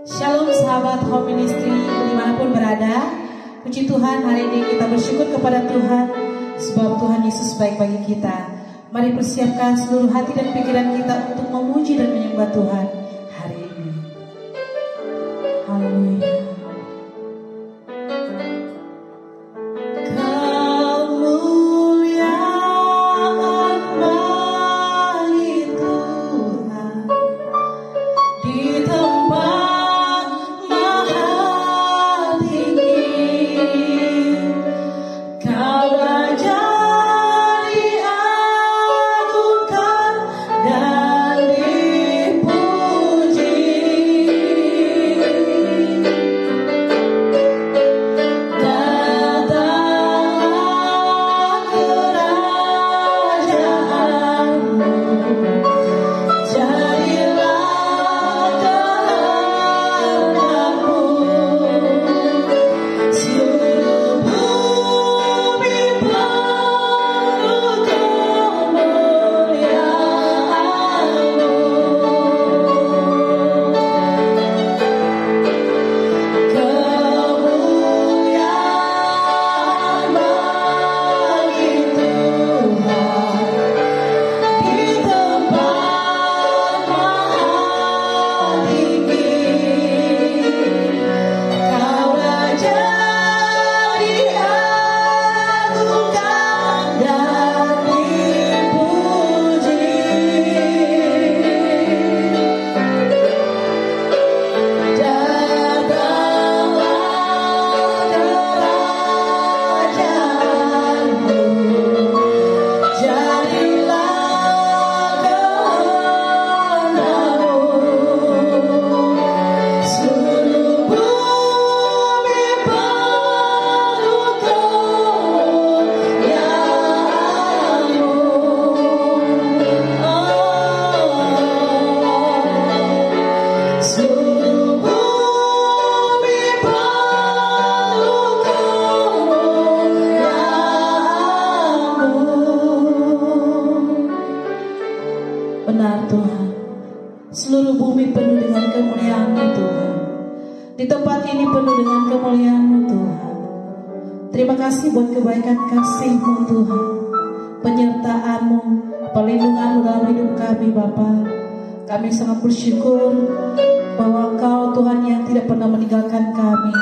Shalom sahabat Home Ministry dimanapun berada. Puji Tuhan, hari ini kita bersyukur kepada Tuhan sebab Tuhan Yesus baik bagi kita. Mari persiapkan seluruh hati dan pikiran kita untuk memuji dan menyembah Tuhan hari ini. Haleluya. Benar Tuhan, seluruh bumi penuh dengan kemuliaan-Mu Tuhan. Di tempat ini penuh dengan kemuliaan-Mu Tuhan. Terima kasih buat kebaikan kasih-Mu Tuhan, penyertaan-Mu, perlindungan-Mu dalam hidup kami Bapa. Kami sangat bersyukur bahwa Engkau Tuhan yang tidak pernah meninggalkan kami,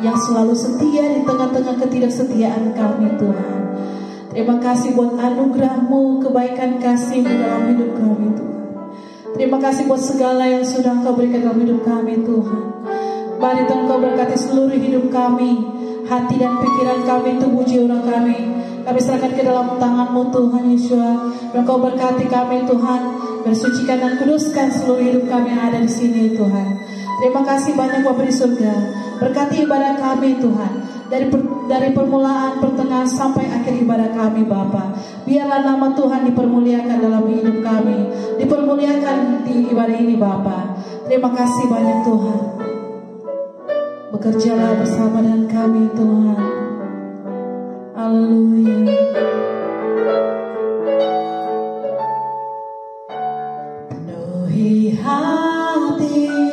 yang selalu setia di tengah-tengah ketidaksetiaan kami Tuhan. Terima kasih buat anugerah-Mu, kebaikan kasih-Mu dalam hidup kami Tuhan. Terima kasih buat segala yang sudah Engkau berikan dalam hidup kami Tuhan. Mari Tuhan Engkau berkati seluruh hidup kami, hati dan pikiran kami, tubuh jiwa kami. Kami serahkan ke dalam tangan-Mu Tuhan Yesus. Engkau berkati kami Tuhan, bersucikan dan kuduskan seluruh hidup kami yang ada di sini Tuhan. Terima kasih banyak Bapa di surga. Berkati ibadah kami Tuhan, dari permulaan, pertengahan sampai akhir ibadah kami Bapa. Biarlah nama Tuhan dipermuliakan dalam hidup kami, dipermuliakan di ibadah ini Bapa. Terima kasih banyak Tuhan. Bekerjalah bersama dengan kami Tuhan. Haleluya. Penuhi hatiku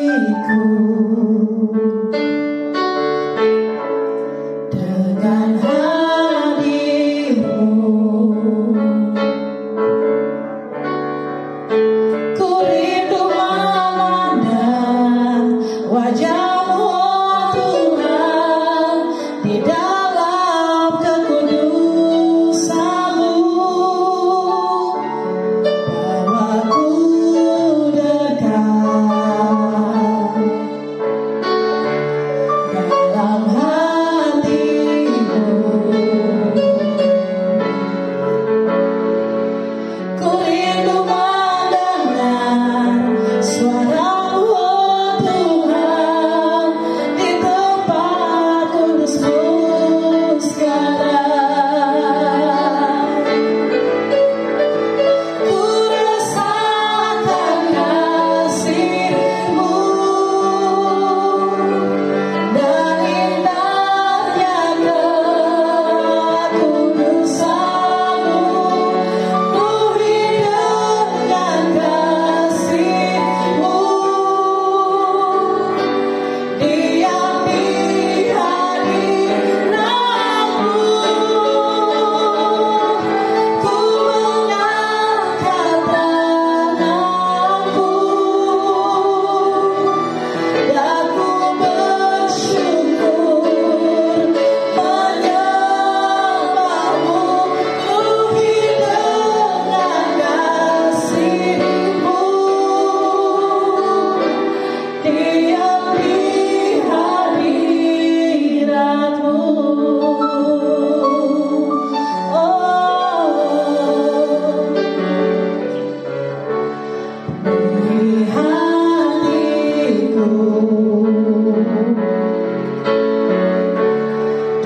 dengan hadir-Mu. Ku rindu memandang wajah-Mu, oh Tuhan, di dalam kekudusan-Mu. Bawaku dekat dalam hati-Mu. Ku rindu mendengar suara-Mu, oh Tuhan,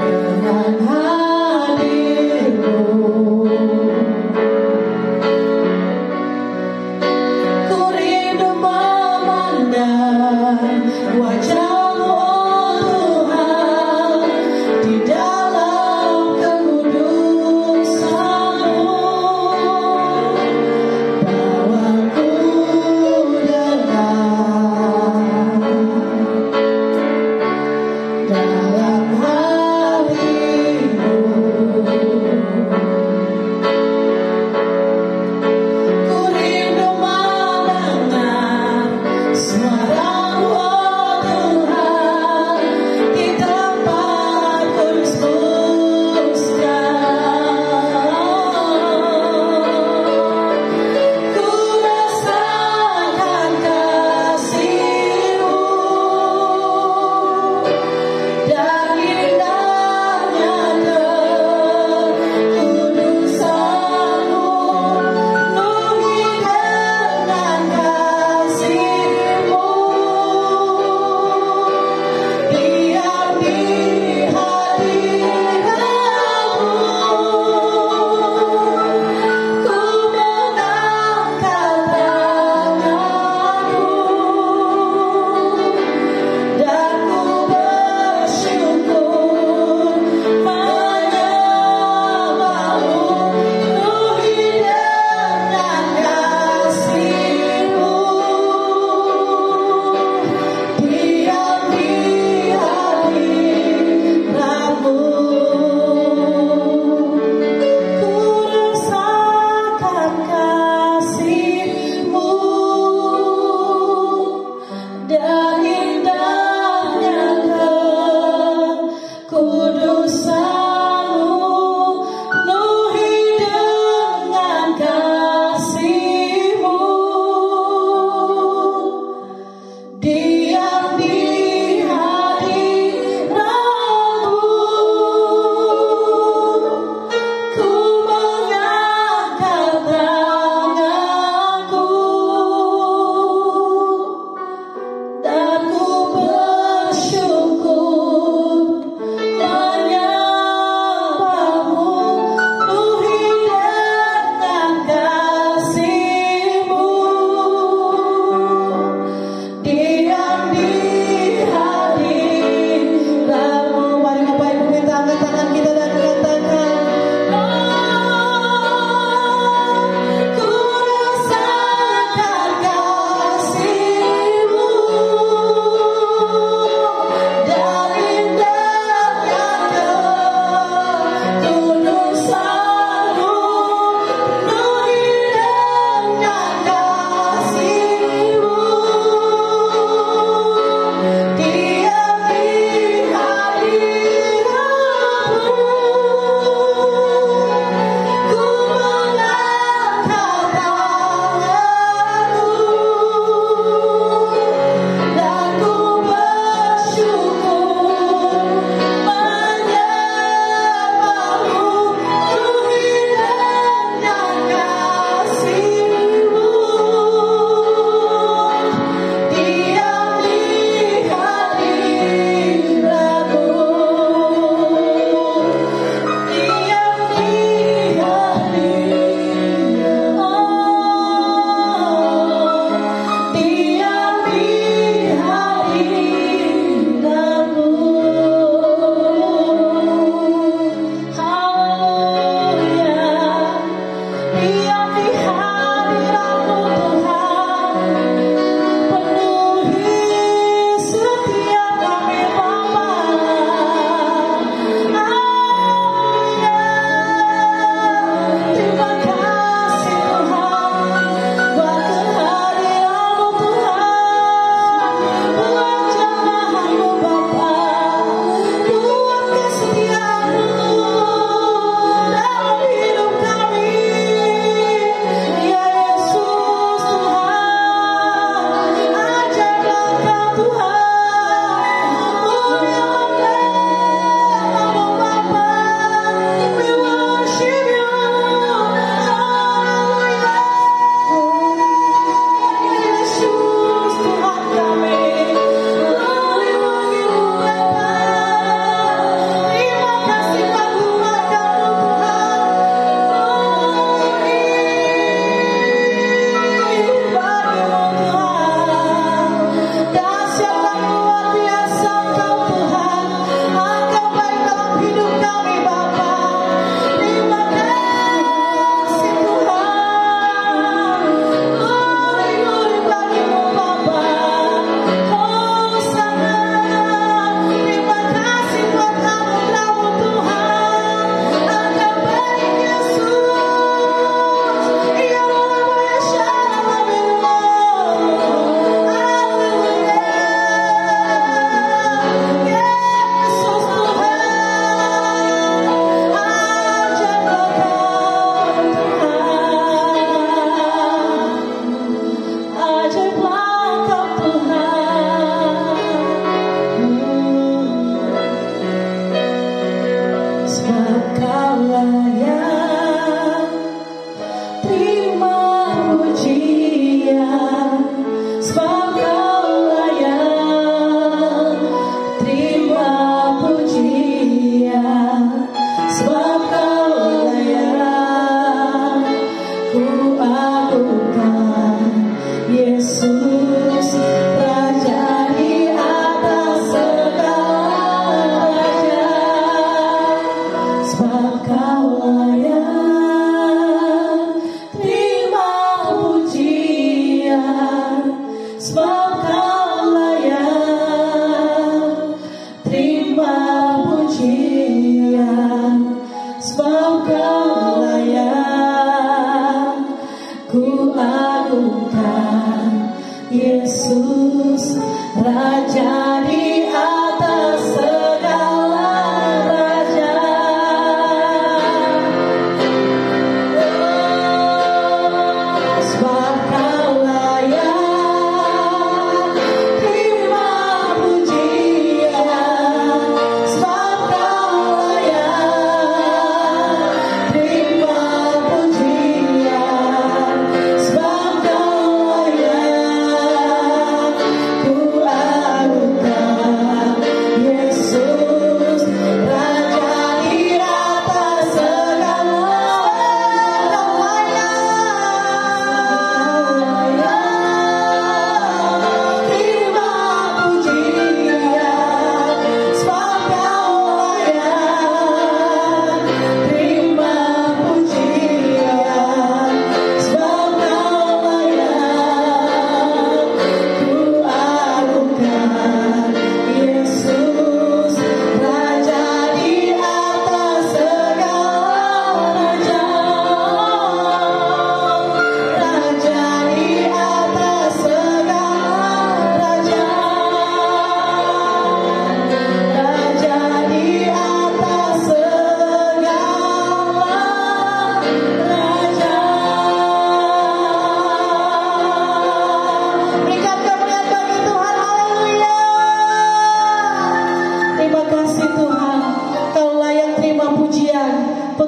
dengan hadirmu. Ku rindu memandang wajahmu, oh Tuhan, di dalam kekudusanmu. Bawaku dalam hatimu. Ku rindu mendengar suaramu, oh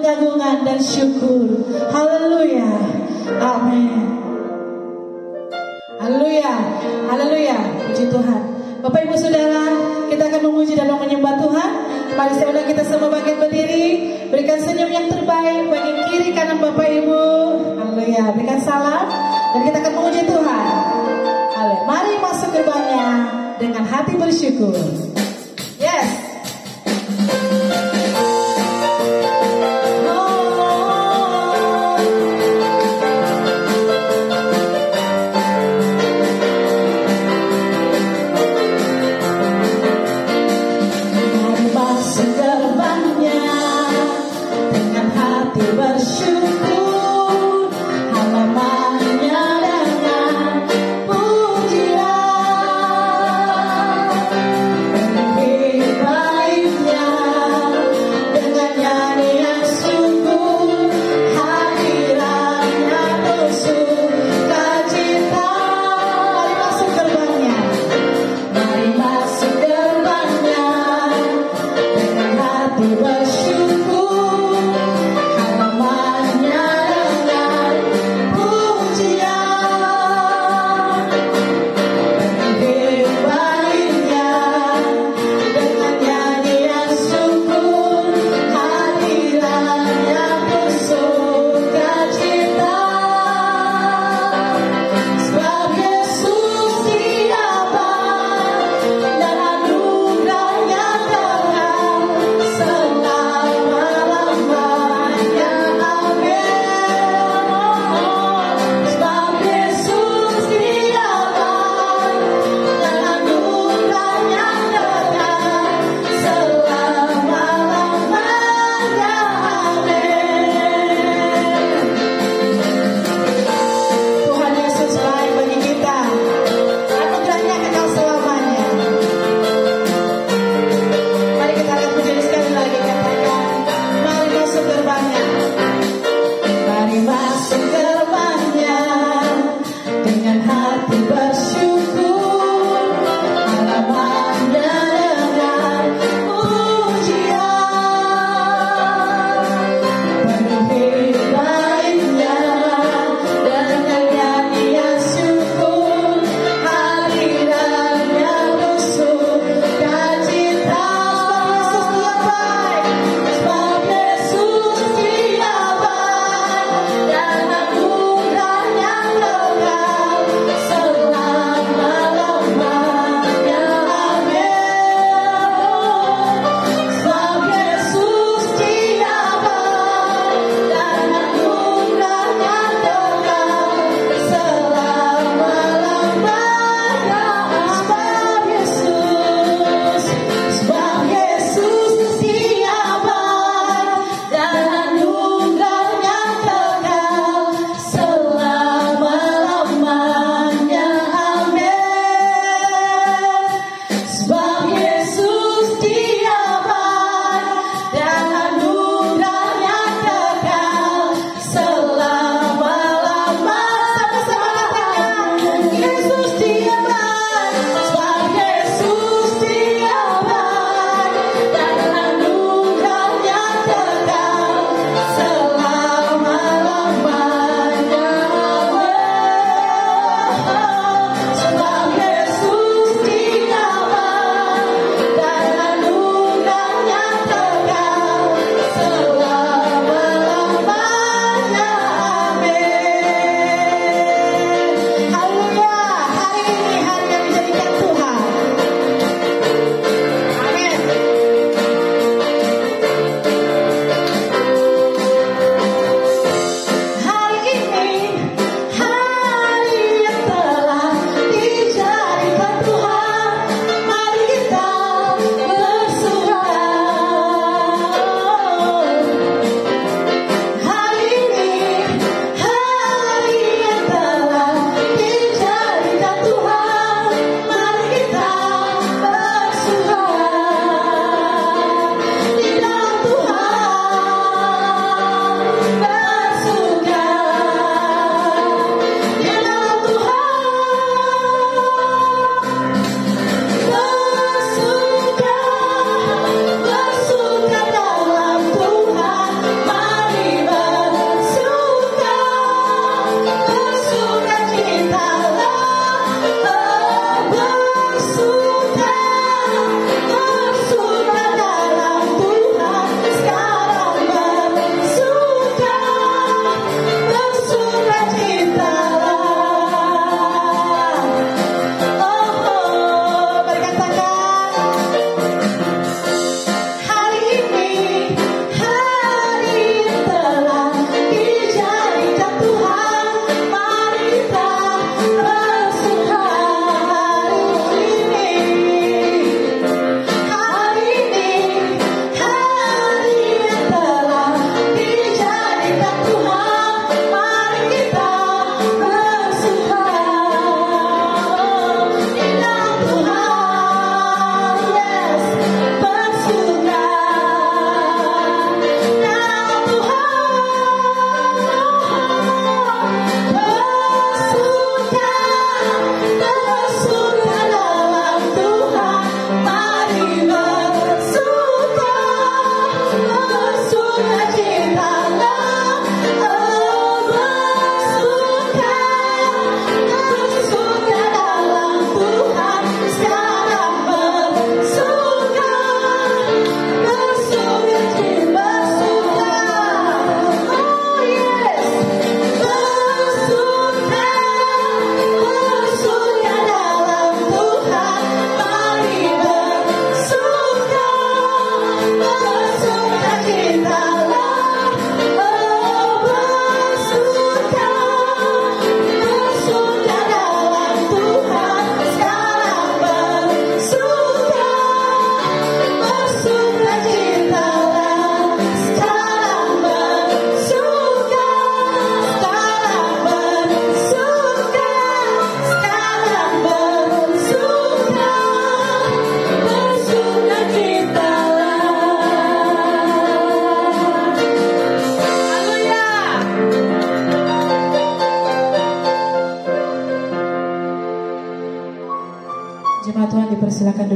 pengagungan dan syukur. Haleluya. Amin. Haleluya. Haleluya. Puji Tuhan. Bapak Ibu Saudara, kita akan memuji dan menyembah Tuhan. Mari saya undang kita semua bangkit berdiri. Berikan senyum yang terbaik bagi kiri kanan Bapak Ibu. Haleluya. Berikan salam dan kita akan memuji Tuhan. Haleluya. Mari masuk gerbangnya dengan hati bersyukur. Yes. Haleluya.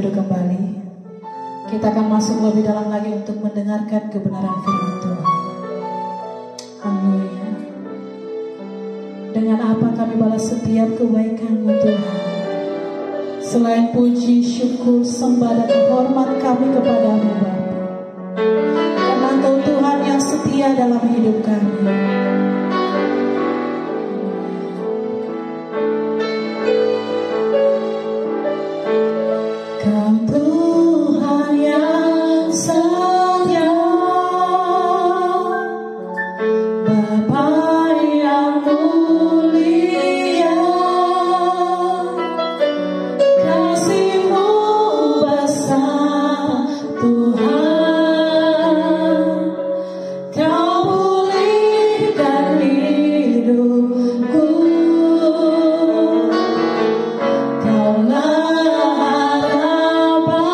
duduk kembali. Kita akan masuk lebih dalam lagi untuk mendengarkan kebenaran firman Tuhan. Haleluya. Dengan apa kami balas setiap kebaikan-Mu Tuhan? Selain puji, syukur, sembah dan hormat kami kepadamu Bapa. Karena Engkau Tuhan yang setia dalam hidup kami. Kau Tuhan yang setia, Bapa yang mulia, kasih-Mu besar Tuhan. Kau pulihkan hidupku, Kaulah harapan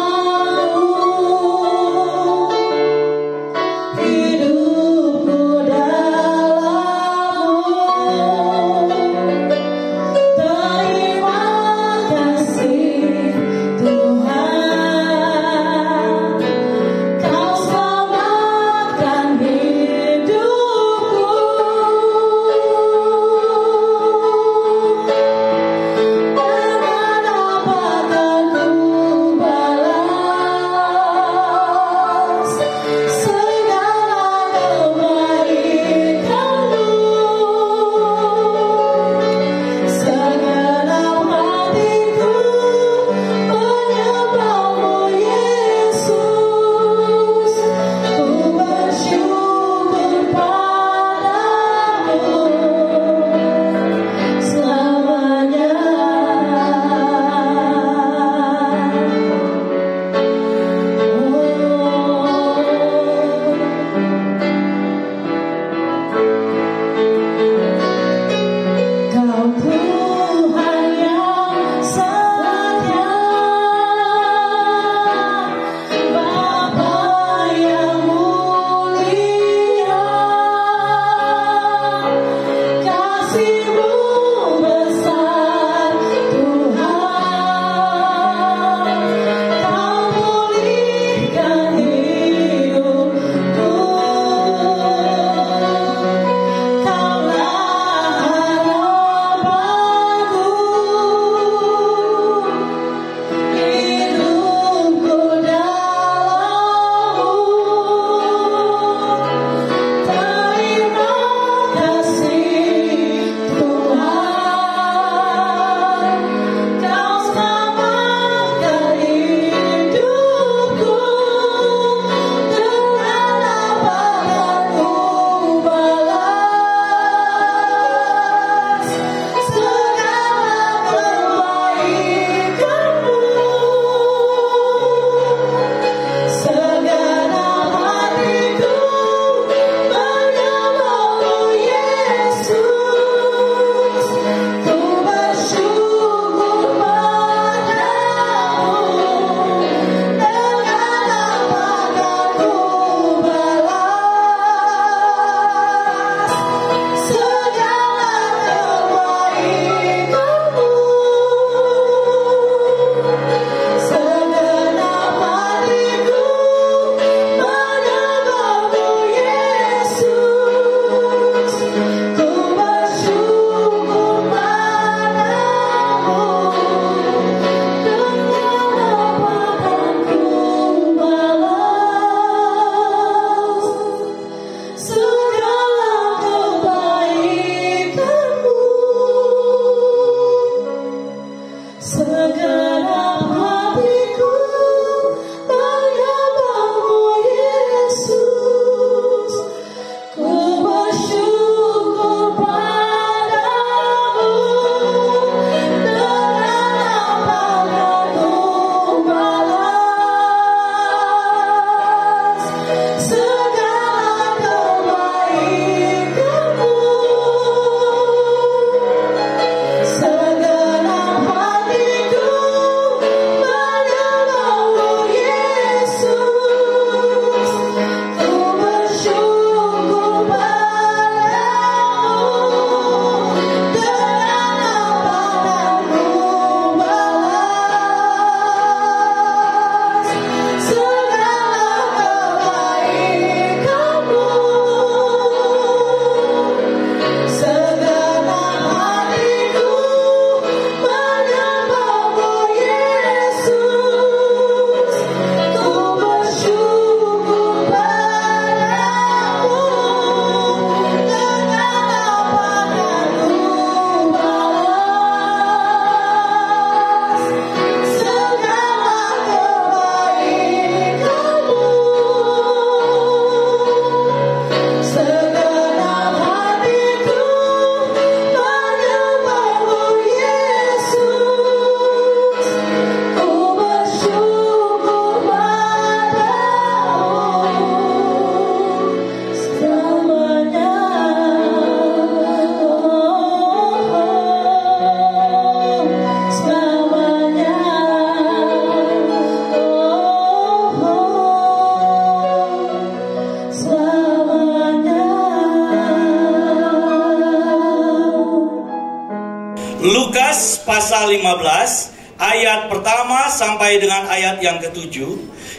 pasal 15 ayat pertama sampai dengan ayat yang ke-7.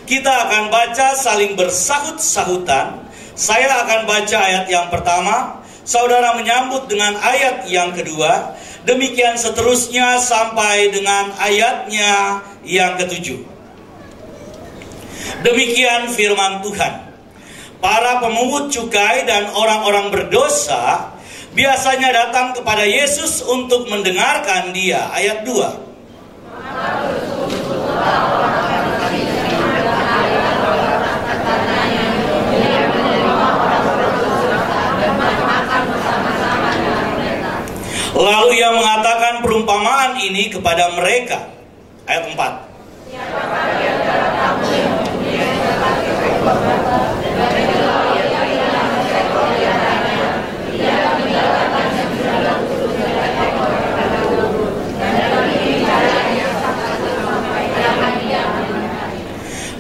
Kita akan baca saling bersahut-sahutan. Saya akan baca ayat yang pertama, saudara menyambut dengan ayat yang kedua, demikian seterusnya sampai dengan ayatnya yang ke-7. Demikian firman Tuhan. Para pemungut cukai dan orang-orang berdosa biasanya datang kepada Yesus untuk mendengarkan Dia. Ayat 2. Lalu Ia mengatakan perumpamaan ini kepada mereka. Ayat 4.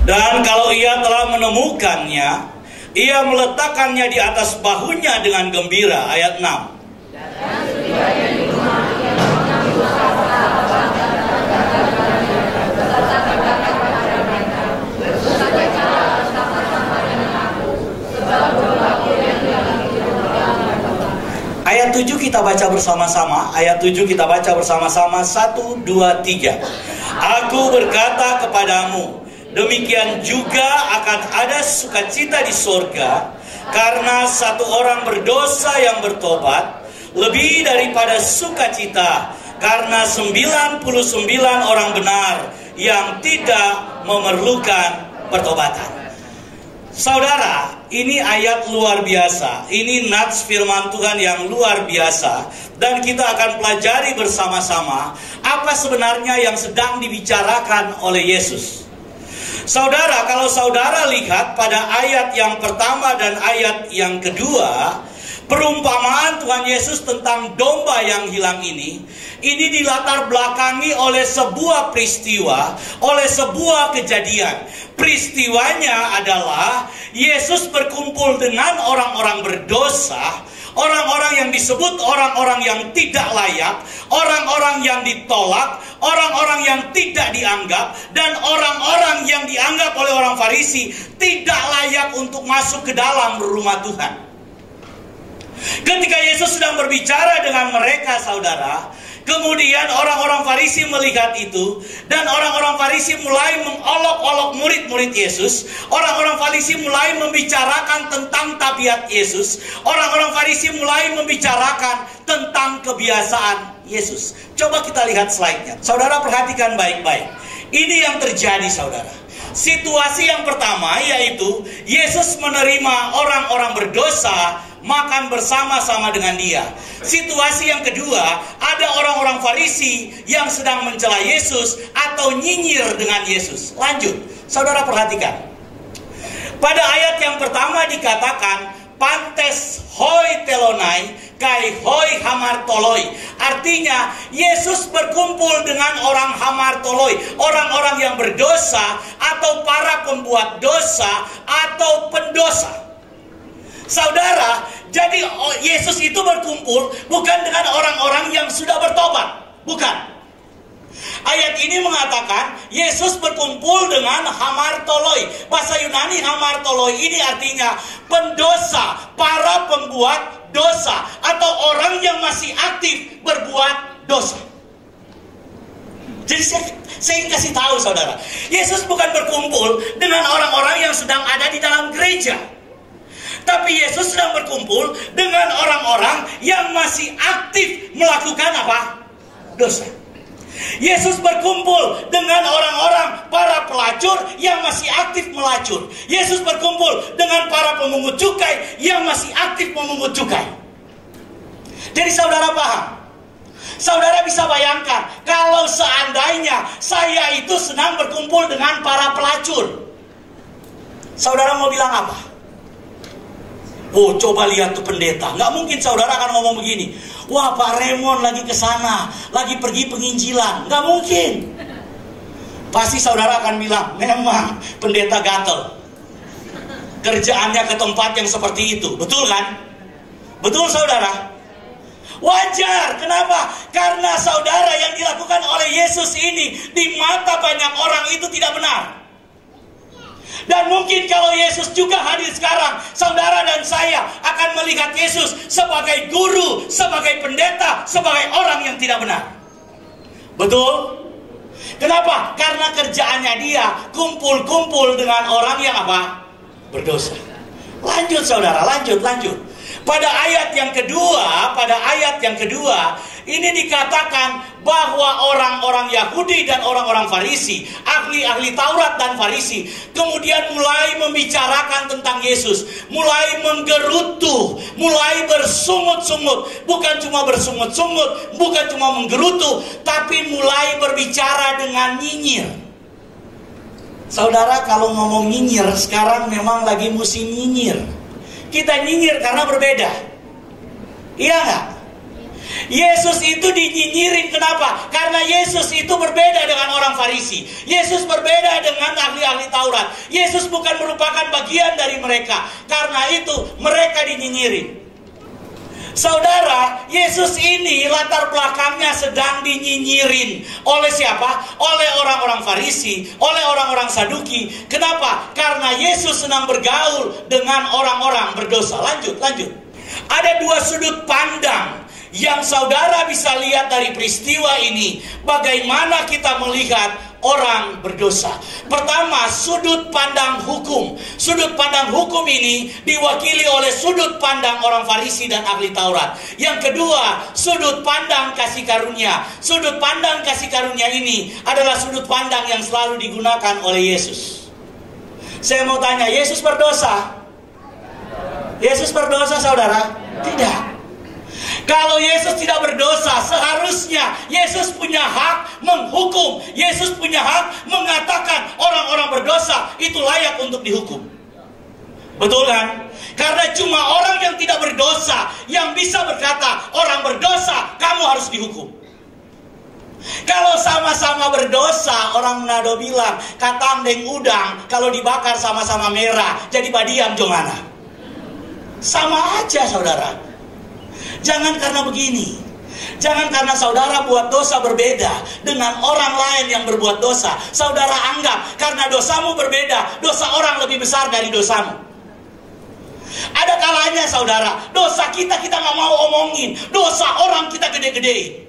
Dan kalau ia telah menemukannya, ia meletakkannya di atas bahunya dengan gembira. Ayat 6. Ayat 7 kita baca bersama-sama. Ayat 7 kita baca bersama-sama. 1, 2, 3. Aku berkata kepadamu, demikian juga akan ada sukacita di sorga karena satu orang berdosa yang bertobat, lebih daripada sukacita karena 99 orang benar yang tidak memerlukan pertobatan. Saudara, ini ayat luar biasa. Ini nats firman Tuhan yang luar biasa. Dan kita akan pelajari bersama-sama apa sebenarnya yang sedang dibicarakan oleh Yesus. Saudara, kalau saudara lihat pada ayat yang pertama dan ayat yang kedua, perumpamaan Tuhan Yesus tentang domba yang hilang ini dilatar belakangi oleh sebuah peristiwa, oleh sebuah kejadian. Peristiwanya adalah Yesus berkumpul dengan orang-orang berdosa, orang-orang yang disebut orang-orang yang tidak layak, orang-orang yang ditolak, orang-orang yang tidak dianggap, dan orang-orang yang dianggap oleh orang Farisi tidak layak untuk masuk ke dalam rumah Tuhan. Ketika Yesus sedang berbicara dengan mereka, saudara, kemudian orang-orang Farisi melihat itu, dan orang-orang Farisi mulai mengolok-olok murid-murid Yesus. Orang-orang Farisi mulai membicarakan tentang tabiat Yesus. Orang-orang Farisi mulai membicarakan tentang kebiasaan Yesus. Coba kita lihat slide-nya. Saudara perhatikan baik-baik. Ini yang terjadi, saudara. Situasi yang pertama yaitu Yesus menerima orang-orang berdosa makan bersama-sama dengan Dia. Situasi yang kedua, ada orang-orang Farisi yang sedang mencela Yesus atau nyinyir dengan Yesus. Lanjut, saudara perhatikan. Pada ayat yang pertama dikatakan pantes hoi telonai kai hoi hamartoloi. Artinya Yesus berkumpul dengan orang hamartoloi, orang-orang yang berdosa atau para pembuat dosa atau pendosa. Saudara, jadi Yesus itu berkumpul bukan dengan orang-orang yang sudah bertobat. Bukan. Ayat ini mengatakan Yesus berkumpul dengan hamartoloi. Bahasa Yunani hamartoloi ini artinya pendosa, para pembuat dosa, atau orang yang masih aktif berbuat dosa. Jadi saya kasih tahu saudara, Yesus bukan berkumpul dengan orang-orang yang sedang ada di dalam gereja. Tapi Yesus sedang berkumpul dengan orang-orang yang masih aktif melakukan apa? Dosa. Yesus berkumpul dengan orang-orang para pelacur yang masih aktif melacur. Yesus berkumpul dengan para pemungut cukai yang masih aktif memungut cukai. Jadi saudara paham? Saudara bisa bayangkan kalau seandainya saya itu sedang berkumpul dengan para pelacur. Saudara mau bilang apa? Oh, coba lihat tuh pendeta. Nggak mungkin saudara akan ngomong begini. Wah, Pak Raymond lagi ke sana, lagi pergi penginjilan. Nggak mungkin. Pasti saudara akan bilang, memang pendeta gatel. Kerjaannya ke tempat yang seperti itu. Betul kan? Betul saudara? Wajar. Kenapa? Karena saudara, yang dilakukan oleh Yesus ini di mata banyak orang itu tidak benar. Dan mungkin kalau Yesus juga hadir sekarang, saudara dan saya akan melihat Yesus sebagai guru, sebagai pendeta, sebagai orang yang tidak benar. Betul? Kenapa? Karena kerjaannya dia kumpul-kumpul dengan orang yang apa? Berdosa. Lanjut saudara, lanjut. Pada ayat yang kedua, ini dikatakan bahwa orang-orang Yahudi dan orang-orang Farisi, ahli-ahli Taurat dan Farisi, kemudian mulai membicarakan tentang Yesus, mulai menggerutu, mulai bersungut-sungut. Bukan cuma bersungut-sungut, bukan cuma menggerutu, tapi mulai berbicara dengan nyinyir. Saudara, kalau ngomong nyinyir, sekarang memang lagi musim nyinyir. Kita nyinyir karena berbeda. Iya nggak? Yesus itu dinyinyirin, kenapa? Karena Yesus itu berbeda dengan orang Farisi. Yesus berbeda dengan ahli-ahli Taurat. Yesus bukan merupakan bagian dari mereka. Karena itu mereka dinyinyirin. Saudara, Yesus ini latar belakangnya sedang dinyinyirin. Oleh siapa? Oleh orang-orang Farisi, oleh orang-orang Saduki. Kenapa? Karena Yesus sedang bergaul dengan orang-orang berdosa. Lanjut. Ada dua sudut pandang yang saudara bisa lihat dari peristiwa ini. Bagaimana kita melihat orang berdosa. Pertama, sudut pandang hukum. Sudut pandang hukum ini diwakili oleh sudut pandang orang Farisi dan ahli Taurat. Yang kedua, sudut pandang kasih karunia. Sudut pandang kasih karunia ini adalah sudut pandang yang selalu digunakan oleh Yesus. Saya mau tanya, Yesus berdosa? Yesus berdosa, saudara? Tidak. Kalau Yesus tidak berdosa, seharusnya Yesus punya hak menghukum. Yesus punya hak mengatakan orang-orang berdosa itu layak untuk dihukum. Betul kan? Karena cuma orang yang tidak berdosa yang bisa berkata, orang berdosa, kamu harus dihukum. Kalau sama-sama berdosa, orang Manado bilang, katang deng udang, kalau dibakar sama-sama merah, jadi badiam jongana. Sama aja, saudara. Jangan karena begini. Jangan karena saudara buat dosa berbeda dengan orang lain yang berbuat dosa, saudara anggap karena dosamu berbeda, dosa orang lebih besar dari dosamu. Ada kalanya saudara, dosa kita nggak mau omongin, dosa orang kita gede-gede.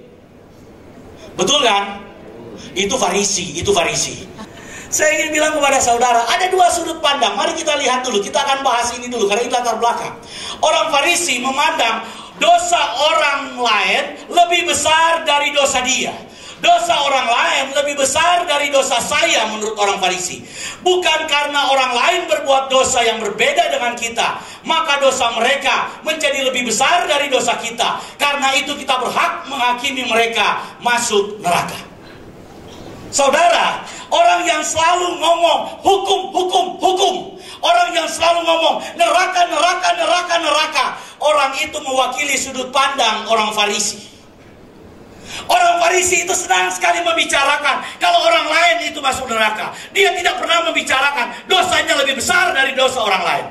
Betul kan? Itu Farisi. Saya ingin bilang kepada saudara, ada dua sudut pandang. Mari kita lihat dulu, kita akan bahas ini dulu karena itu latar belakang. Orang Farisi memandang dosa orang lain lebih besar dari dosa dia. Dosa orang lain lebih besar dari dosa saya menurut orang Farisi. Bukan karena orang lain berbuat dosa yang berbeda dengan kita, maka dosa mereka menjadi lebih besar dari dosa kita. Karena itu kita berhak menghakimi mereka masuk neraka. Saudara, orang yang selalu ngomong hukum, orang yang selalu ngomong neraka, orang itu mewakili sudut pandang orang Farisi. Orang Farisi itu senang sekali membicarakan kalau orang lain itu masuk neraka. Dia tidak pernah membicarakan dosanya lebih besar dari dosa orang lain.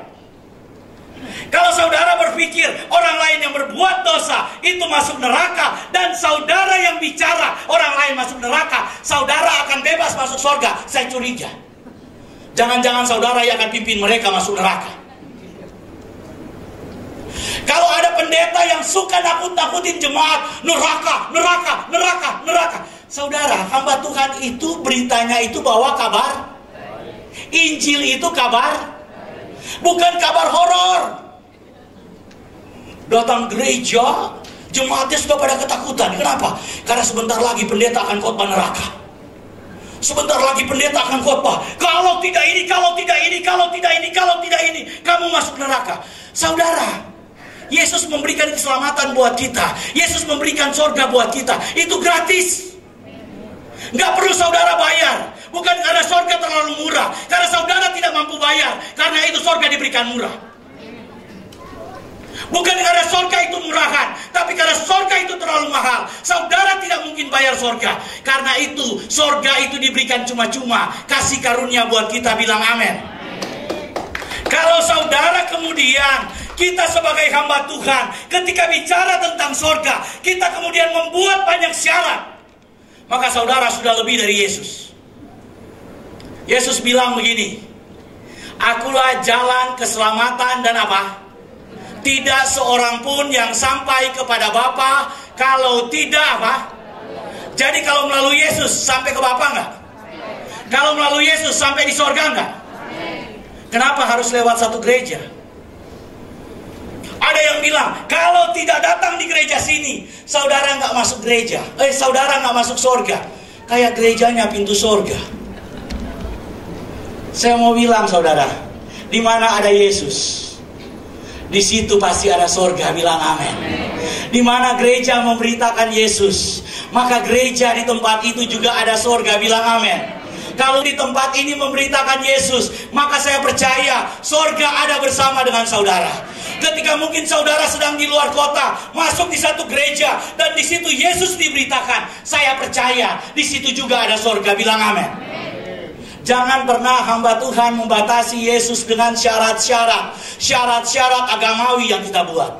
Kalau saudara berpikir orang lain yang berbuat dosa itu masuk neraka, dan saudara yang bicara orang lain masuk neraka, saudara akan bebas masuk surga, saya curiga. Jangan-jangan saudara yang akan pimpin mereka masuk neraka. Kalau ada pendeta yang suka nakut-nakutin jemaat, neraka. Saudara, hamba Tuhan itu beritanya itu bawa kabar. Injil itu kabar, bukan kabar horor. Datang gereja, jemaatnya sudah pada ketakutan. Kenapa? Karena sebentar lagi pendeta akan khotbah neraka. Sebentar lagi pendeta akan khotbah, kalau tidak ini, kamu masuk neraka. Saudara, Yesus memberikan keselamatan buat kita. Yesus memberikan surga buat kita. Itu gratis. Nggak perlu saudara bayar. Bukan karena surga terlalu murah, karena saudara tidak mampu bayar. Karena itu surga diberikan murah. Bukan karena surga itu murahan, tapi karena surga itu terlalu mahal. Saudara tidak mungkin bayar surga. Karena itu surga itu diberikan cuma-cuma. Kasih karunia buat kita, bilang amin. Kalau saudara kemudian kita sebagai hamba Tuhan, ketika bicara tentang sorga, kita kemudian membuat banyak syarat, maka saudara sudah lebih dari Yesus. Yesus bilang begini, akulah jalan keselamatan dan apa? Tidak seorang pun yang sampai kepada Bapa kalau tidak apa? Jadi kalau melalui Yesus sampai ke Bapa enggak? Kalau melalui Yesus sampai di sorga enggak? Kenapa harus lewat satu gereja? Ada yang bilang, kalau tidak datang di gereja sini, saudara nggak masuk gereja. Saudara nggak masuk sorga. Kayak gerejanya pintu sorga. Saya mau bilang saudara, di mana ada Yesus, di situ pasti ada sorga. Bilang amin. Di mana gereja memberitakan Yesus, maka gereja di tempat itu juga ada sorga. Bilang amin. Kalau di tempat ini memberitakan Yesus, maka saya percaya sorga ada bersama dengan saudara. Ketika mungkin saudara sedang di luar kota, masuk di satu gereja, dan di situ Yesus diberitakan, saya percaya di situ juga ada sorga. Bilang amin. Jangan pernah hamba Tuhan membatasi Yesus dengan syarat-syarat agamawi yang kita buat.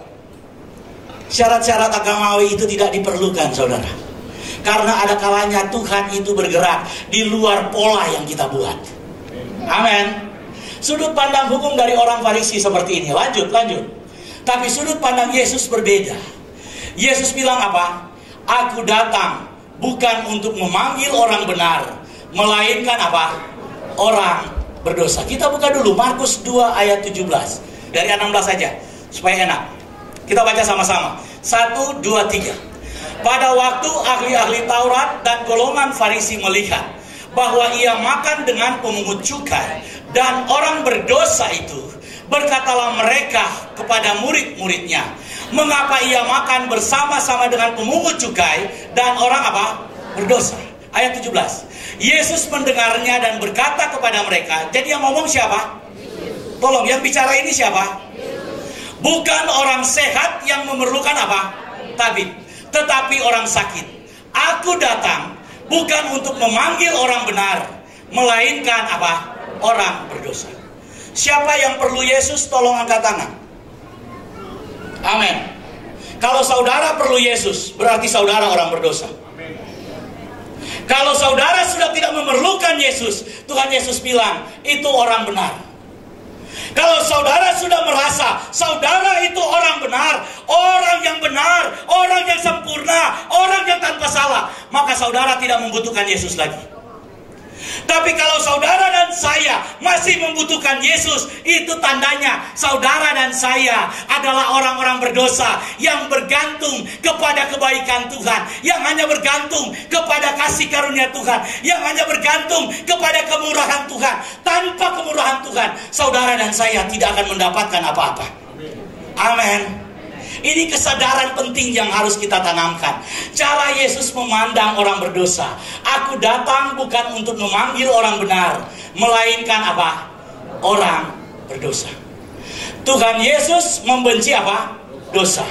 Syarat-syarat agamawi itu tidak diperlukan saudara. Karena ada kalanya Tuhan itu bergerak di luar pola yang kita buat. Amin. Sudut pandang hukum dari orang Farisi seperti ini. Lanjut. Tapi sudut pandang Yesus berbeda. Yesus bilang apa? Aku datang bukan untuk memanggil orang benar, melainkan apa? Orang berdosa. Kita buka dulu Markus 2 ayat 17. Dari 16 saja, supaya enak. Kita baca sama-sama. 1, 2, 3. Pada waktu ahli-ahli Taurat dan golongan Farisi melihat bahwa ia makan dengan pemungut cukai dan orang berdosa itu, berkatalah mereka kepada murid-muridnya, mengapa ia makan bersama-sama dengan pemungut cukai dan orang apa? Berdosa. Ayat 17. Yesus mendengarnya dan berkata kepada mereka, jadi yang ngomong siapa? Tolong, yang bicara ini siapa? Bukan orang sehat yang memerlukan apa? Tabib, tetapi orang sakit. Aku datang bukan untuk memanggil orang benar, melainkan apa? Orang berdosa. Siapa yang perlu Yesus? Tolong angkat tangan. Amin. Kalau saudara perlu Yesus, berarti saudara orang berdosa. Kalau saudara sudah tidak memerlukan Yesus, Tuhan Yesus bilang, itu orang benar. Kalau saudara sudah merasa saudara itu orang benar, orang yang sempurna, orang yang tanpa salah, maka saudara tidak membutuhkan Yesus lagi. Tapi kalau saudara dan saya masih membutuhkan Yesus, itu tandanya saudara dan saya adalah orang-orang berdosa yang bergantung kepada kebaikan Tuhan, yang hanya bergantung kepada kasih karunia Tuhan, yang hanya bergantung kepada kemurahan Tuhan. Tanpa kemurahan Tuhan, saudara dan saya tidak akan mendapatkan apa-apa. Amin. Ini kesadaran penting yang harus kita tanamkan. Cara Yesus memandang orang berdosa. Aku datang bukan untuk memanggil orang benar, melainkan apa? Orang berdosa. Tuhan Yesus membenci apa? Dosa.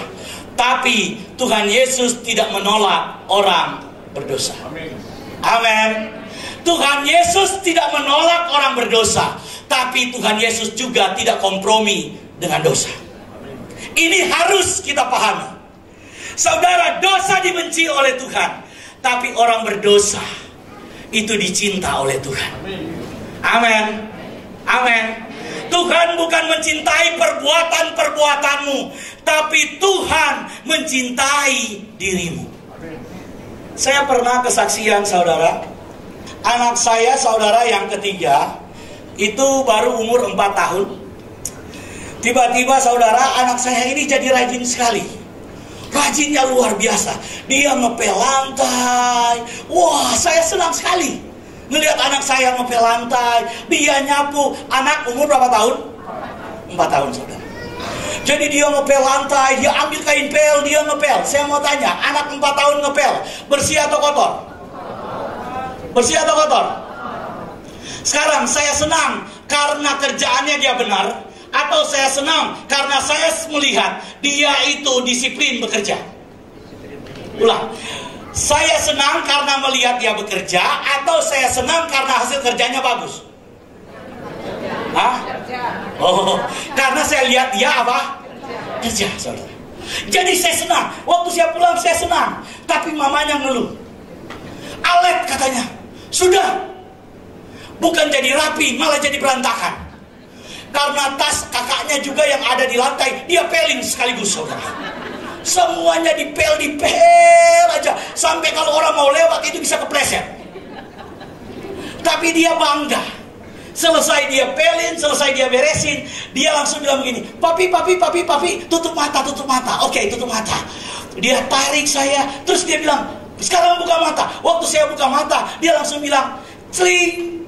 Tapi Tuhan Yesus tidak menolak orang berdosa. Amin. Tuhan Yesus tidak menolak orang berdosa, tapi Tuhan Yesus juga tidak kompromi dengan dosa. Ini harus kita pahami. Saudara, dosa dibenci oleh Tuhan, tapi orang berdosa itu dicinta oleh Tuhan. Amin. Amin. Tuhan bukan mencintai perbuatan-perbuatanmu, tapi Tuhan mencintai dirimu. Saya pernah kesaksian saudara, anak saya saudara yang ketiga itu baru umur 4 tahun. Tiba-tiba saudara, anak saya ini jadi rajin sekali. Rajinnya luar biasa. Dia ngepel lantai. Wah, saya senang sekali ngelihat anak saya ngepel lantai. Dia nyapu. Anak umur berapa tahun? 4 tahun saudara. Jadi dia ngepel lantai, dia ambil kain pel, dia ngepel. Saya mau tanya, anak 4 tahun ngepel, bersih atau kotor? Bersih atau kotor? Sekarang saya senang karena kerjaannya dia benar, atau saya senang karena saya melihat dia itu disiplin bekerja? Ulang. Saya senang karena melihat dia bekerja, atau saya senang karena hasil kerjanya bagus? Hah? Oh, karena saya lihat dia apa? kerja, saudara. Jadi saya senang. Waktu saya pulang saya senang. Tapi mamanya ngeluh. Alet katanya. Sudah. Bukan jadi rapi, malah jadi berantakan. Karena tas kakaknya juga yang ada di lantai, dia peling sekaligus, saudara. Semuanya dipel aja. Sampai kalau orang mau lewat itu bisa kepleset. Tapi dia bangga. Selesai dia pelin, selesai dia beresin, dia langsung bilang begini, papi, tutup mata. Oke, tutup mata. Dia tarik saya, terus dia bilang, sekarang buka mata. Waktu saya buka mata, dia langsung bilang, celing.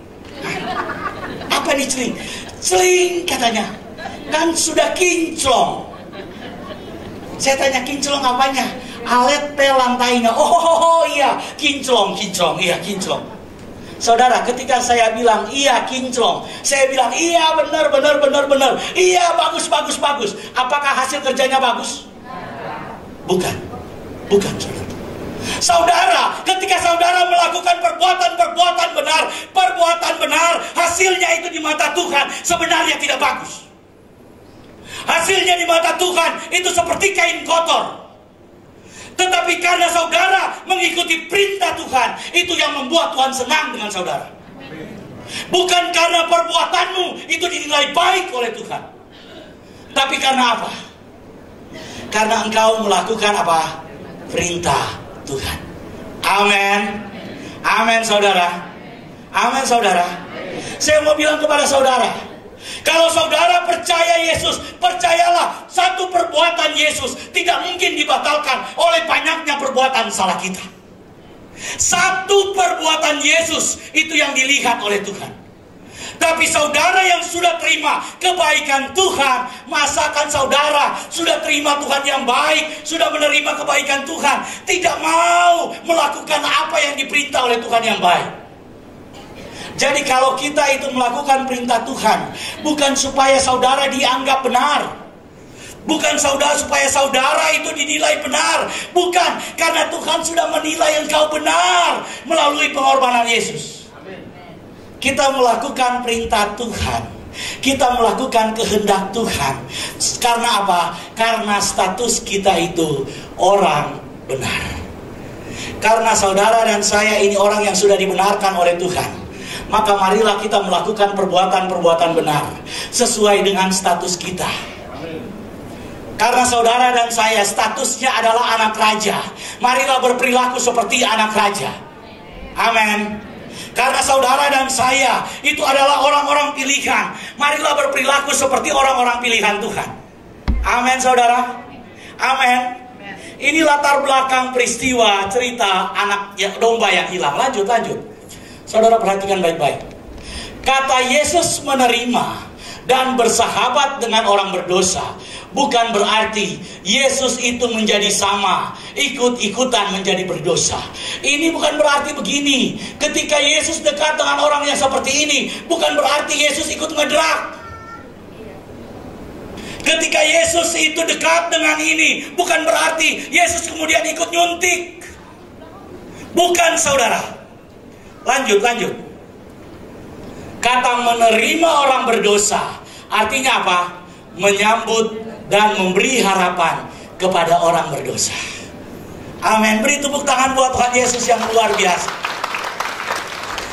Apa nih celing? Celing katanya. Kan sudah kinclong. Saya tanya, kinclong apanya? Alet pel lantainya. Oh iya, kinclong. Iya, kinclong. Saudara, ketika saya bilang iya kinclong, saya bilang iya benar. Iya bagus. Apakah hasil kerjanya bagus? Bukan saudara. Saudara, ketika saudara melakukan perbuatan benar, hasilnya itu di mata Tuhan sebenarnya tidak bagus. Hasilnya di mata Tuhan itu seperti kain kotor. Tetapi karena saudara mengikuti perintah Tuhan, itu yang membuat Tuhan senang dengan saudara. Bukan karena perbuatanmu itu dinilai baik oleh Tuhan. Tapi karena apa? Karena engkau melakukan apa? Perintah Tuhan. Amin saudara. Saya mau bilang kepada saudara, kalau saudara percaya Yesus, percayalah satu perbuatan Yesus tidak mungkin dibatalkan oleh banyaknya perbuatan salah kita. Satu perbuatan Yesus itu yang dilihat oleh Tuhan. Tapi saudara yang sudah terima kebaikan Tuhan, masakan saudara sudah terima Tuhan yang baik, sudah menerima kebaikan Tuhan, tidak mau melakukan apa yang diperintah oleh Tuhan yang baik. Jadi kalau kita itu melakukan perintah Tuhan, bukan supaya saudara dianggap benar, bukan supaya saudara itu dinilai benar, bukan, karena Tuhan sudah menilai engkau benar melalui pengorbanan Yesus. Kita melakukan perintah Tuhan, kita melakukan kehendak Tuhan. Karena apa? Karena status kita itu orang benar. Karena saudara dan saya ini orang yang sudah dibenarkan oleh Tuhan, maka marilah kita melakukan perbuatan-perbuatan benar sesuai dengan status kita. Karena saudara dan saya statusnya adalah anak raja, marilah berperilaku seperti anak raja. Amin. Karena saudara dan saya itu adalah orang-orang pilihan, marilah berperilaku seperti orang-orang pilihan Tuhan. Amin saudara. Amin. Ini latar belakang peristiwa cerita anak domba yang hilang. Lanjut. Saudara perhatikan baik-baik. Kata Yesus menerima dan bersahabat dengan orang berdosa, bukan berarti Yesus itu menjadi sama, ikut-ikutan menjadi berdosa. Ini bukan berarti begini. Ketika Yesus dekat dengan orang yang seperti ini, bukan berarti Yesus ikut ngedrak. Ketika Yesus itu dekat dengan ini, bukan berarti Yesus kemudian ikut nyuntik. Bukan saudara. Lanjut. Kata menerima orang berdosa artinya apa? Menyambut dan memberi harapan kepada orang berdosa. Amin. Beri tepuk tangan buat Tuhan Yesus yang luar biasa.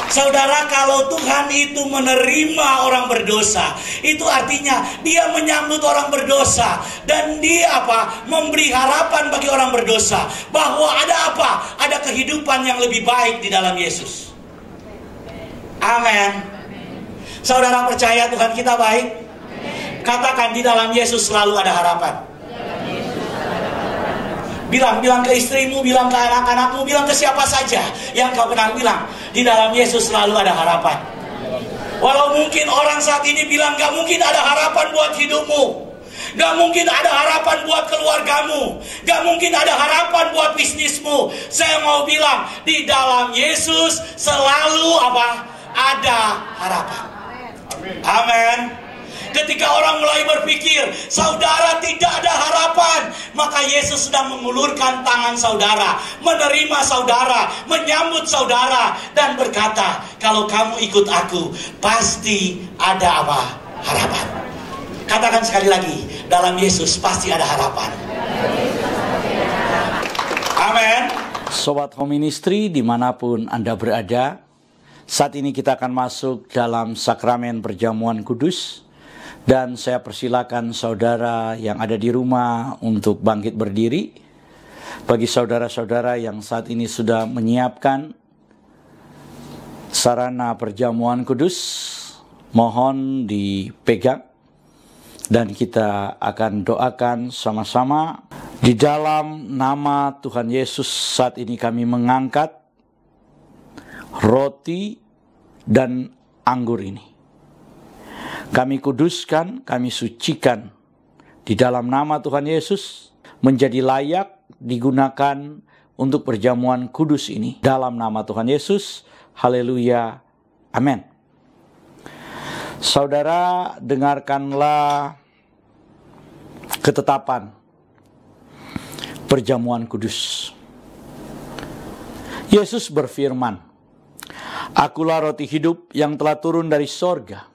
Saudara, kalau Tuhan itu menerima orang berdosa, itu artinya dia menyambut orang berdosa, dan dia apa? Memberi harapan bagi orang berdosa bahwa ada apa? Ada kehidupan yang lebih baik di dalam Yesus. Amin. Saudara percaya Tuhan kita baik? Katakan, di dalam Yesus selalu ada harapan. Bilang ke istrimu, bilang ke anak-anakmu, bilang ke siapa saja yang kau kenal, bilang, di dalam Yesus selalu ada harapan. Walau mungkin orang saat ini bilang gak mungkin ada harapan buat hidupmu, gak mungkin ada harapan buat keluargamu, gak mungkin ada harapan buat bisnismu. Saya mau bilang, di dalam Yesus selalu apa? Ada harapan. Amin. Ketika orang mulai berpikir saudara tidak ada harapan, maka Yesus sedang mengulurkan tangan saudara, menerima saudara, menyambut saudara, dan berkata, kalau kamu ikut aku, pasti ada apa? Harapan. Katakan sekali lagi, dalam Yesus pasti ada harapan. Amin. Sobat Home Ministry dimanapun Anda berada, saat ini kita akan masuk dalam sakramen perjamuan kudus. Dan saya persilakan saudara yang ada di rumah untuk bangkit berdiri. Bagi saudara-saudara yang saat ini sudah menyiapkan sarana perjamuan kudus, mohon dipegang. Dan kita akan doakan sama-sama. Di dalam nama Tuhan Yesus saat ini kami mengangkat roti dan anggur ini. Kami kuduskan, kami sucikan di dalam nama Tuhan Yesus menjadi layak digunakan untuk perjamuan kudus ini. Dalam nama Tuhan Yesus, haleluya, amin. Saudara, dengarkanlah ketetapan perjamuan kudus. Yesus berfirman, "Akulah roti hidup yang telah turun dari sorga.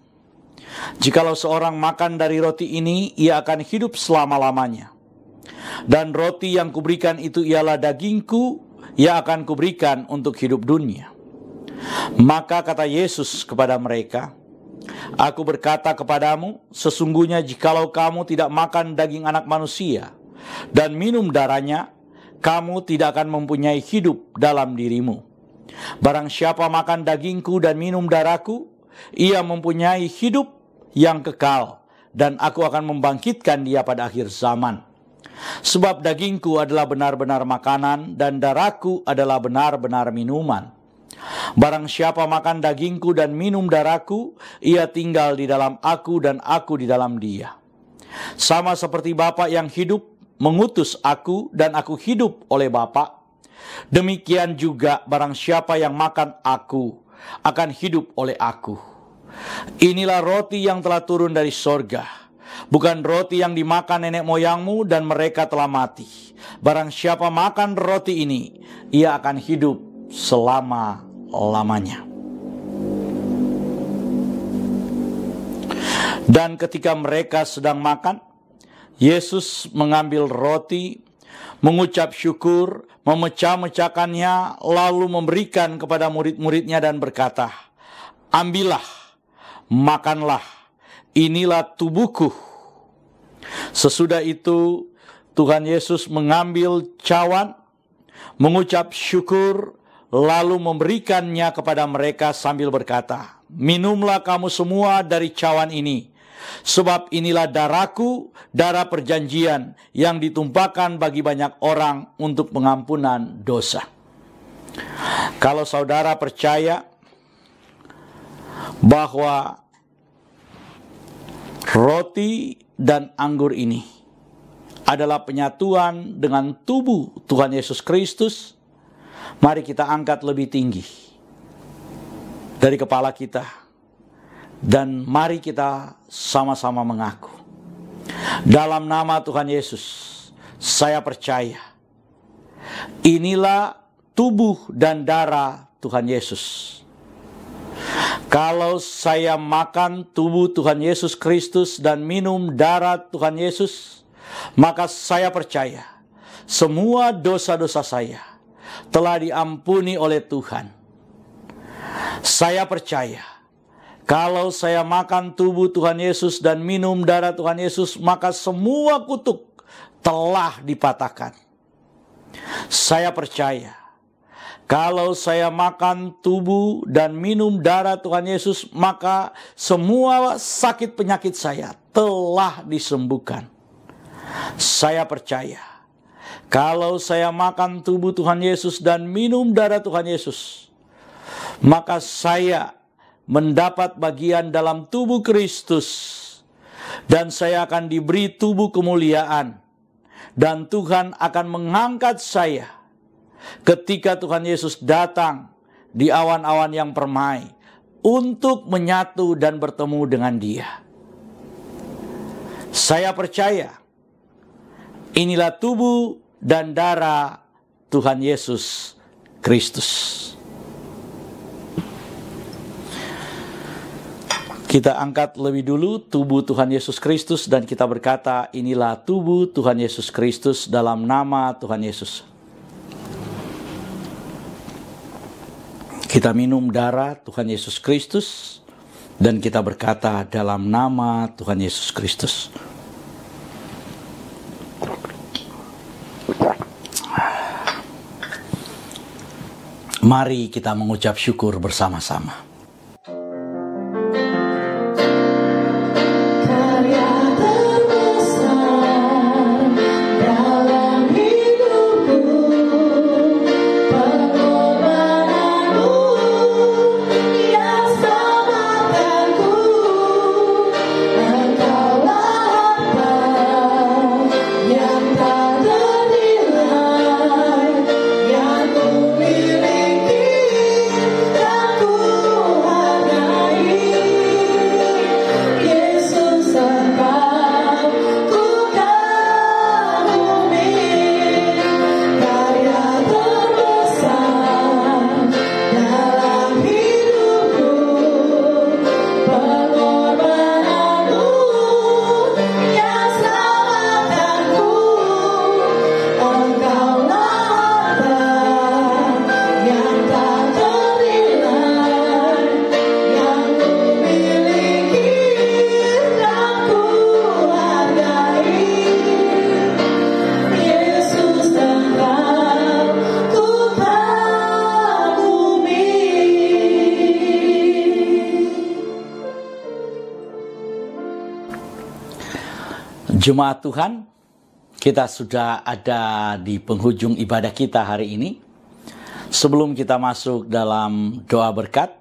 Jikalau seorang makan dari roti ini, ia akan hidup selama-lamanya. Dan roti yang kuberikan itu ialah dagingku, yang akan kuberikan untuk hidup dunia." Maka kata Yesus kepada mereka, "Aku berkata kepadamu, sesungguhnya jikalau kamu tidak makan daging anak manusia dan minum darahnya, kamu tidak akan mempunyai hidup dalam dirimu. Barang siapa makan dagingku dan minum darahku, ia mempunyai hidup yang kekal, dan aku akan membangkitkan dia pada akhir zaman. Sebab dagingku adalah benar-benar makanan, dan darahku adalah benar-benar minuman. Barang siapa makan dagingku dan minum darahku, ia tinggal di dalam aku dan aku di dalam dia. Sama seperti Bapa yang hidup mengutus aku dan aku hidup oleh Bapa, demikian juga barang siapa yang makan aku akan hidup oleh aku. Inilah roti yang telah turun dari sorga, bukan roti yang dimakan nenek moyangmu dan mereka telah mati. Barang siapa makan roti ini, ia akan hidup selama-lamanya." Dan ketika mereka sedang makan, Yesus mengambil roti, mengucap syukur, memecah-mecahkannya, lalu memberikan kepada murid-muridnya dan berkata, "Ambillah, makanlah, inilah tubuhku." Sesudah itu Tuhan Yesus mengambil cawan, mengucap syukur, lalu memberikannya kepada mereka sambil berkata, "Minumlah kamu semua dari cawan ini, sebab inilah darahku, darah perjanjian yang ditumpahkan bagi banyak orang untuk pengampunan dosa." Kalau saudara percaya bahwa roti dan anggur ini adalah penyatuan dengan tubuh Tuhan Yesus Kristus, mari kita angkat lebih tinggi dari kepala kita, dan mari kita sama-sama mengaku, dalam nama Tuhan Yesus, saya percaya inilah tubuh dan darah Tuhan Yesus. Kalau saya makan tubuh Tuhan Yesus Kristus dan minum darah Tuhan Yesus, maka saya percaya semua dosa-dosa saya telah diampuni oleh Tuhan. Saya percaya kalau saya makan tubuh Tuhan Yesus dan minum darah Tuhan Yesus, maka semua kutuk telah dipatahkan. Saya percaya kalau saya makan tubuh dan minum darah Tuhan Yesus, maka semua sakit penyakit saya telah disembuhkan. Saya percaya kalau saya makan tubuh Tuhan Yesus dan minum darah Tuhan Yesus, maka saya mendapat bagian dalam tubuh Kristus, dan saya akan diberi tubuh kemuliaan, dan Tuhan akan mengangkat saya ketika Tuhan Yesus datang di awan-awan yang permai untuk menyatu dan bertemu dengan Dia. Saya percaya inilah tubuh dan darah Tuhan Yesus Kristus. Kita angkat lebih dulu tubuh Tuhan Yesus Kristus dan kita berkata, inilah tubuh Tuhan Yesus Kristus dalam nama Tuhan Yesus. Kita minum darah Tuhan Yesus Kristus dan kita berkata dalam nama Tuhan Yesus Kristus. Mari kita mengucap syukur bersama-sama. Jemaat Tuhan, kita sudah ada di penghujung ibadah kita hari ini. Sebelum kita masuk dalam doa berkat,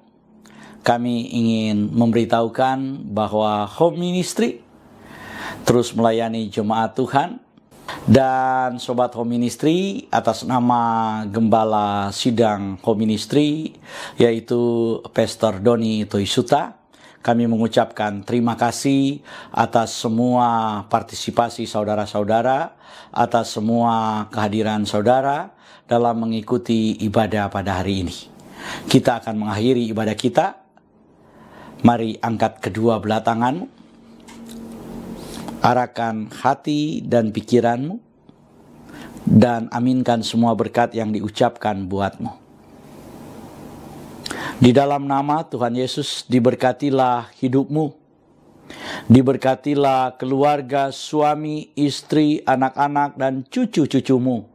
kami ingin memberitahukan bahwa Home Ministry terus melayani jemaat Tuhan. Dan Sobat Home Ministry, atas nama Gembala Sidang Home Ministry, yaitu Pastor Doni Toisuta, kami mengucapkan terima kasih atas semua partisipasi saudara-saudara, atas semua kehadiran saudara dalam mengikuti ibadah pada hari ini. Kita akan mengakhiri ibadah kita. Mari angkat kedua belah tanganmu, arahkan hati dan pikiranmu, dan aminkan semua berkat yang diucapkan buatmu. Di dalam nama Tuhan Yesus, diberkatilah hidupmu, diberkatilah keluarga, suami, istri, anak-anak, dan cucu-cucumu.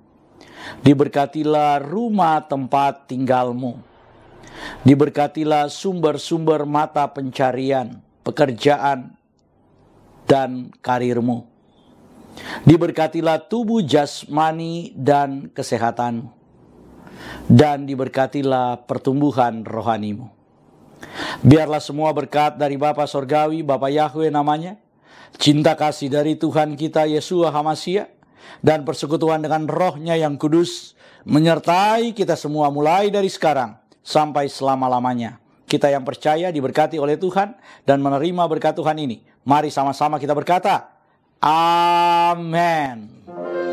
Diberkatilah rumah tempat tinggalmu. Diberkatilah sumber-sumber mata pencarian, pekerjaan, dan karirmu. Diberkatilah tubuh jasmani dan kesehatanmu. Dan diberkatilah pertumbuhan rohanimu. Biarlah semua berkat dari Bapa Sorgawi, Bapa Yahweh namanya, cinta kasih dari Tuhan kita Yeshua HaMashiach, dan persekutuan dengan Roh-Nya yang kudus menyertai kita semua mulai dari sekarang sampai selama-lamanya. Kita yang percaya diberkati oleh Tuhan dan menerima berkat Tuhan ini. Mari sama-sama kita berkata, Amin. Dalam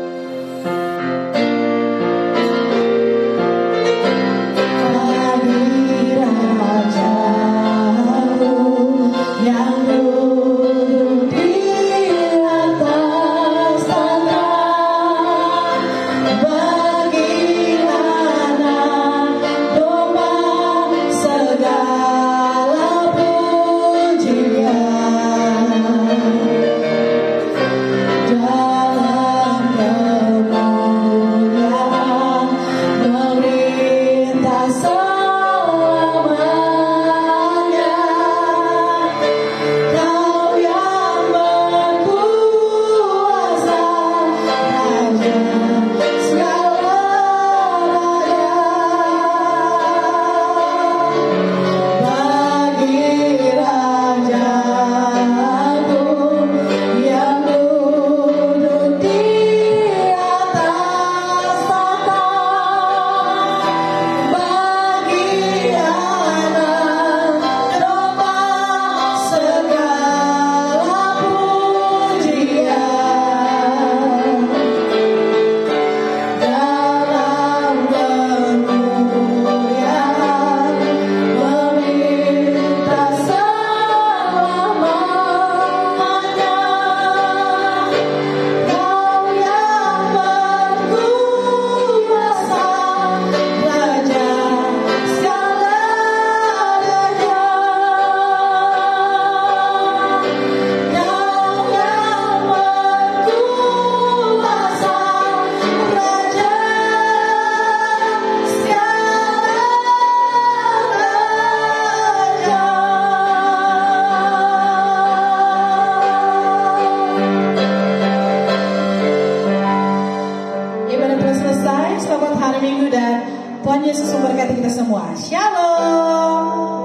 selamat hari Minggu dan Tuhan Yesus memberkati kita semua. Shalom.